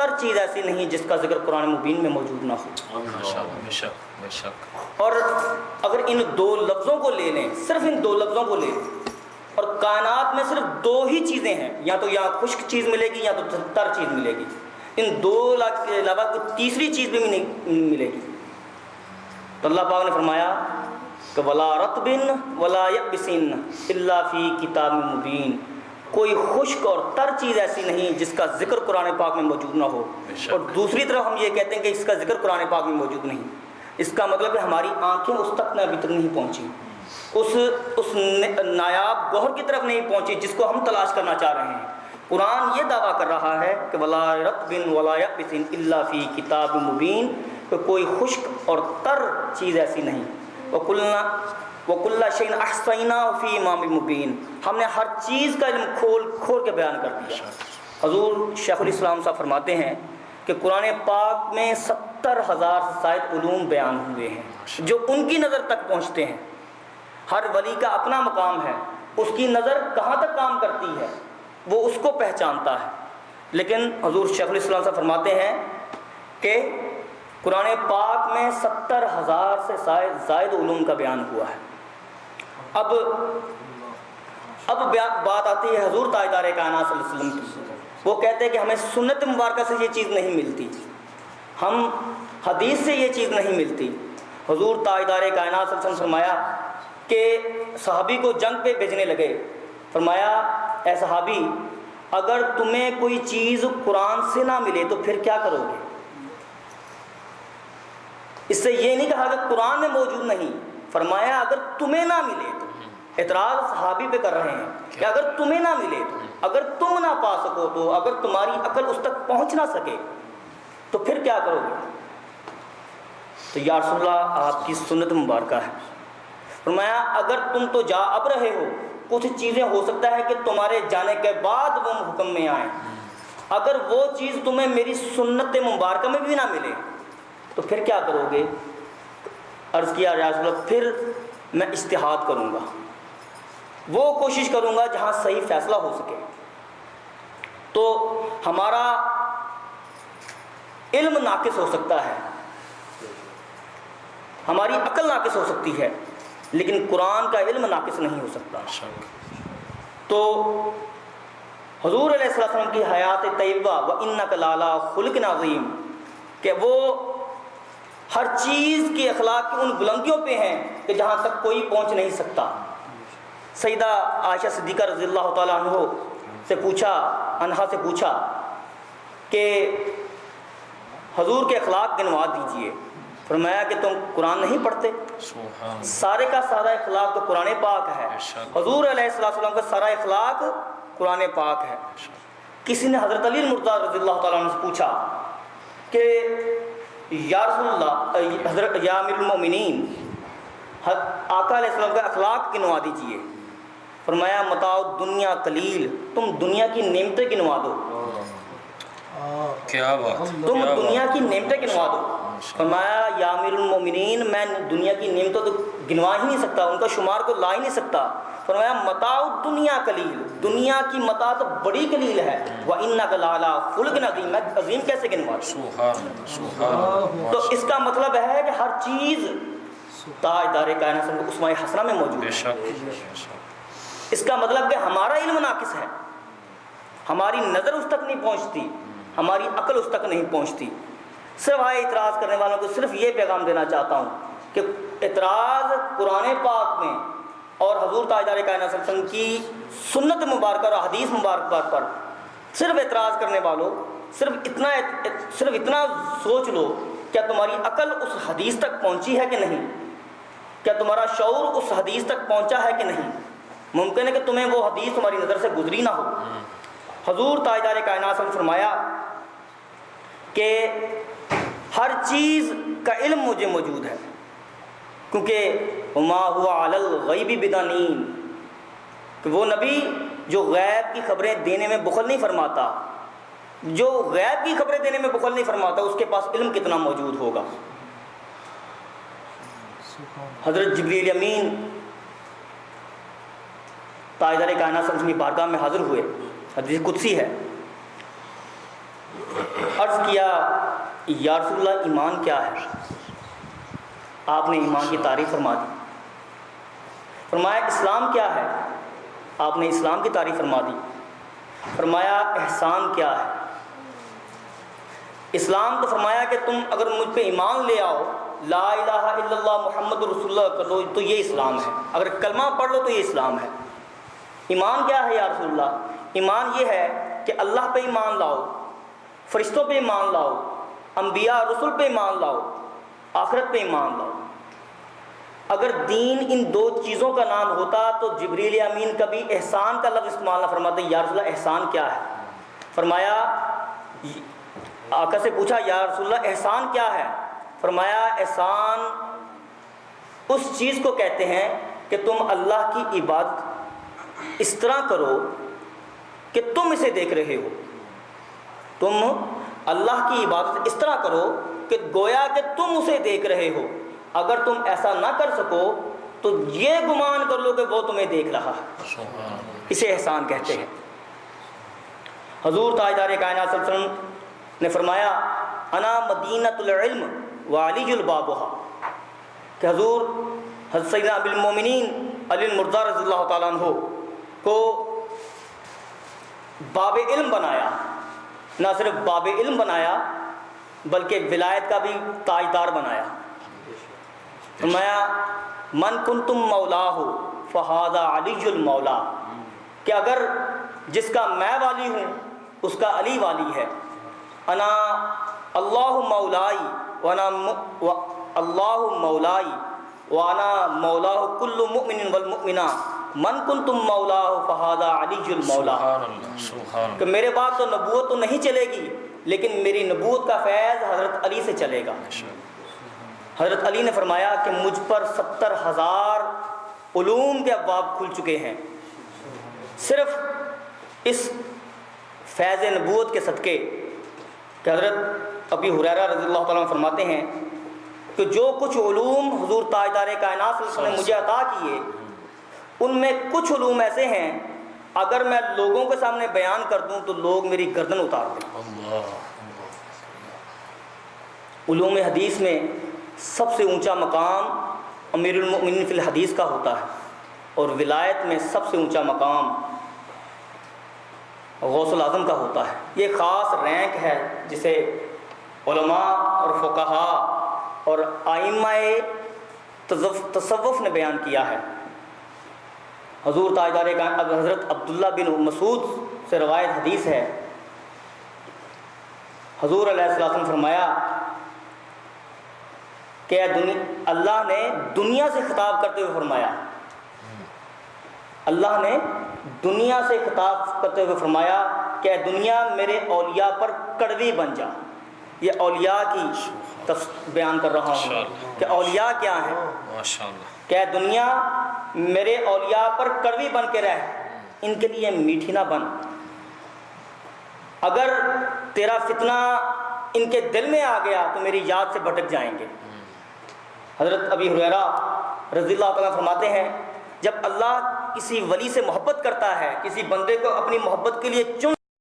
تر چیز ایسی نہیں جس کا ذکر قرآن مبین میں موجود نہ ہو۔ بے شک۔ اور اگر ان دو لفظوں کو لے لیں، صرف ان دو لفظوں کو لے لیں، اور کائنات میں صرف دو ہی چیزیں ہیں، یا تو یا خشک چیز ملے گی یا تو تر چیز ملے گی، ان دو کے علاوہ کوئی تیسری چیز بھی نہیں ملے گی۔ تو اللہ پاک نے فرمایا کہ ولا رطب ولا یبس الا فی کتاب مبین، کوئی خشک اور تر چیز ایسی نہیں جس کا ذکر قرآن پاک میں موجود نہ ہو۔ اور دوسری طرف ہم یہ کہتے ہیں کہ اس کا ذکر قرآن پاک میں موجود نہیں، اس کا مطلب ہے ہماری آنکھیں اس تک ابھی تک نہیں پہنچی، اس نایاب گوہر کی طرف نہیں پہنچی جس کو ہم تلاش کرنا چاہ رہے ہیں۔ قرآن یہ دعویٰ کر رہا ہے کہ ولا رطب ولا یبس الا فی کتاب مبین، کہ کوئی خشک اور تر چیز ایسی نہیں۔ وَكُلَّ شَيْءٍ أَحْصَيْنَاهُ فِي إِمَامٍ مُبِينٍ، ہم نے ہر چیز کا علم کھول کے بیان کر دیا۔ حضور شیخ الاسلام صاحب فرماتے ہیں کہ قرآن پاک میں 70,000 سے زائد علوم بیان ہوئے ہیں جو ان کی نظر تک پہنچتے ہیں۔ ہر ولی کا اپنا مقام ہے، اس کی نظر کہاں تک کام کرتی ہے وہ اس کو پہچانتا ہے، لیکن حضور شیخ الاسلام صاحب فرماتے ہیں کہ قرآن پاک میں 70,000 سے زائد علوم کا بیان ہوا ہے۔ اب بات آتی ہے حضور تاجدار کائنات صلی اللہ علیہ وسلم کی، وہ کہتے ہیں کہ ہمیں سنت مبارکہ سے یہ چیز نہیں ملتی، ہم حدیث سے یہ چیز نہیں ملتی۔ حضور تاجدار کائنات صلی اللہ علیہ وسلم فرمایا کہ صحابی کو جنگ پہ بھیجنے لگے، فرمایا اے صحابی اگر تمہیں کوئی چیز قرآن سے نہ ملے تو پھر کیا کرو گے؟ اس سے یہ نہیں کہا کہ قرآن میں موجود نہیں، فرمایا اگر تمہیں نہ ملے تو۔ اعتراض صحابی پہ کر رہے ہیں کہ اگر تمہیں نہ ملے تو، اگر تم نہ پا سکو تو، اگر تمہاری عقل اس تک پہنچ نہ سکے تو پھر کیا کرو گے؟ تو یا رسول اللہ آپ کی سنت مبارکہ ہے۔ فرمایا اگر تم تو جا اب رہے ہو، کچھ چیزیں ہو سکتا ہے کہ تمہارے جانے کے بعد وہ حکم میں آئیں، اگر وہ چیز تمہیں میری سنت مبارکہ میں بھی نہ ملے تو پھر کیا کرو گے؟ عرض کیا یا رسول اللہ پھر میں اجتہاد کروں گا، وہ کوشش کروں گا جہاں صحیح فیصلہ ہو سکے۔ تو ہمارا علم ناقص ہو سکتا ہے، ہماری عقل ناقص ہو سکتی ہے، لیکن قرآن کا علم ناقص نہیں ہو سکتا۔ تو حضور علیہ السلام کی حیات طیبہ وَإِنَّكَ لَعَلَىٰ خُلُقٍ عَظِيمٍ، کہ وہ ہر چیز کی اخلاق کی ان بلندیوں پہ ہیں کہ جہاں تک کوئی پہنچ نہیں سکتا۔ سیدہ عائشہ صدیقہ رضی اللہ تعالیٰ عنہ سے پوچھا کہ حضور کے اخلاق گنوا دیجئے، فرمایا کہ تم قرآن نہیں پڑھتے؟ سارے کا سارا اخلاق تو قرآن پاک ہے، حضور علیہ السلام کا سارا اخلاق قرآن پاک ہے۔ کسی نے حضرت علی المرتضیٰ رضی اللہ تعالیٰ عنہ سے پوچھا کہ یا رسول اللہ، حضرت یا امیر المومنین، آقا علیہ السلام کا اخلاق گنوا دیجئے۔ فرمایا متاع دنیا قلیل، تم دنیا کی نعمتیں گنوا دو، کیا بات، تم دنیا کی نعمتیں گنوا دو۔ فرمایا یا امیر المومنین میں دنیا کی نعمتوں تو گنوا ہی نہیں سکتا، ان کا شمار کو لا ہی نہیں سکتا۔ فرمایا متاع دنیا قلیل، دنیا کی متاع تو بڑی قلیل ہے، وَإِنَّكَ لَعَلَىٰ خُلُقٍ عَظِيمٍ، میں عظیم کیسے گنوا دوں؟ تو اس کا مطلب ہے کہ ہر چیز تاجدار کائنات سے اسماء حسنہ میں موجود ہے۔ اس کا مطلب کہ ہمارا علم ناقص ہے، ہماری نظر اس تک نہیں پہنچتی، ہماری عقل اس تک نہیں پہنچتی۔ سوائے اعتراض کرنے والوں کو صرف یہ پیغام دینا چاہتا ہوں کہ اعتراض قرآن پاک میں اور حضور تاجدار کائنات صلی اللہ علیہ وسلم کی سنت مبارکہ اور حدیث مبارکہ پر صرف اعتراض کرنے والوں صرف اتنا سوچ لو، کیا تمہاری عقل اس حدیث تک پہنچی ہے کہ نہیں؟ کیا تمہارا شعور اس حدیث تک پہنچا ہے کہ نہیں؟ ممکن ہے کہ تمہیں وہ حدیث تمہاری نظر سے گزری نہ ہو۔ حضور تاجدار کائنات صلی اللہ علیہ وسلم نے فرمایا کہ ہر چیز کا علم مجھے موجود ہے، کیونکہ وما هو علی الغیب بضنین، کہ وہ نبی جو غیب کی خبریں دینے میں بخل نہیں فرماتا، جو غیب کی خبریں دینے میں بخل نہیں فرماتا اس کے پاس علم کتنا موجود ہوگا۔ حضرت جبریل امین تاجدار کائنات صلی اللہ علیہ وسلم کی بارگاہ میں حاضر ہوئے، حدیث قدسی ہے، عرض کیا یا رسول اللہ ایمان کیا ہے؟ آپ نے ایمان کی تعریف فرما دی۔ فرمایا اسلام کیا ہے؟ آپ نے اسلام کی تعریف فرما دی۔ فرمایا احسان کیا ہے؟ اسلام تو فرمایا کہ تم اگر مجھ پہ ایمان لے آؤ، لا الہ الا اللہ محمد رسول اللہ کر لو تو یہ اسلام ہے، اگر کلمہ پڑھ لو تو یہ اسلام ہے۔ ایمان کیا ہے یا رسول اللہ؟ ایمان یہ ہے کہ اللہ پہ ایمان لاؤ، فرشتوں پہ ایمان لاؤ، انبیاء رسول پہ ایمان لاؤ، آخرت پہ ایمان لاؤ۔ اگر دین ان دو چیزوں کا نام ہوتا تو جبریل امین کبھی احسان کا لفظ استعمال نہ فرماتے۔ یا رسول اللہ احسان کیا ہے؟ فرمایا، آقا سے پوچھا یا رسول اللہ احسان کیا ہے؟ فرمایا احسان اس چیز کو کہتے ہیں کہ تم اللہ کی عبادت اس طرح کرو کہ تم اسے دیکھ رہے ہو۔ تم اللہ کی عبادت اس طرح کرو کہ گویا کہ تم اسے دیکھ رہے ہو۔ اگر تم ایسا نہ کر سکو تو یہ گمان کر لو کہ وہ تمہیں دیکھ رہا ہے، اسے احسان کہتے ہیں۔ حضور تاجدار کائنات صلی اللہ علیہ وسلم نے فرمایا انا مدینۃ العلم وعلی البابها، کہ حضور حضرت سیدنا ابی المومنین علی المرضی رضی اللہ تعالیٰ عنہ کو باب علم بنایا، نہ صرف باب علم بنایا بلکہ ولایت کا بھی تاجدار بنایا۔ فرمایا من کنتم مولاہ فہذا علی المولا، کہ اگر جس کا میں والی ہوں اس کا علی والی ہے۔ انا اللہ مولائی اللہ مولائی وانا مولاہ کل مؤمن والمؤمنہ من کنتم مولاہ فہذا علی المولا، کہ میرے بعد تو نبوت تو نہیں چلے گی لیکن میری نبوت کا فیض حضرت علی سے چلے گا۔ حضرت علی نے فرمایا کہ مجھ پر 70,000 علوم کے ابواب کھل چکے ہیں، صرف اس فیض نبوت کے صدقے، کہ حضرت ابی ہریرہ رضی اللہ تعالیٰ عنہ فرماتے ہیں کہ جو کچھ علوم حضور تاجدار کائنات صلی اللہ علیہ وسلم نے مجھے عطا کیے ان میں کچھ علوم ایسے ہیں اگر میں لوگوں کے سامنے بیان کر دوں تو لوگ میری گردن اتار دیں۔ علوم حدیث میں سب سے اونچا مقام امیر المؤمنین فی الحدیث کا ہوتا ہے، اور ولایت میں سب سے اونچا مقام غوث الاعظم کا ہوتا ہے۔ یہ خاص رینک ہے جسے علماء اور فقہاء اور ائمہ تصوف نے بیان کیا ہے۔ حضور تاجدار حضرت عبداللہ بن مسعود سے روایت حدیث ہے، حضور علیہ السلام نے فرمایا کہ اللہ نے دنیا سے خطاب کرتے ہوئے فرمایا، اللہ نے دنیا سے خطاب کرتے ہوئے فرمایا کہ دنیا میرے اولیاء پر کڑوی بن جا۔ یہ اولیاء کی بیان کر رہا ہوں کہ اولیاء کیا ہیں، کہ دنیا میرے اولیاء پر کڑوی بن کے رہ، ان کے لیے میٹھی نہ بن، اگر تیرا فتنہ ان کے دل میں آ گیا تو میری یاد سے بھٹک جائیں گے۔ حضرت ابی ہریرہ رضی اللہ تعالیٰ فرماتے ہیں جب اللہ کسی ولی سے محبت کرتا ہے، کسی بندے کو اپنی محبت کے لیے چن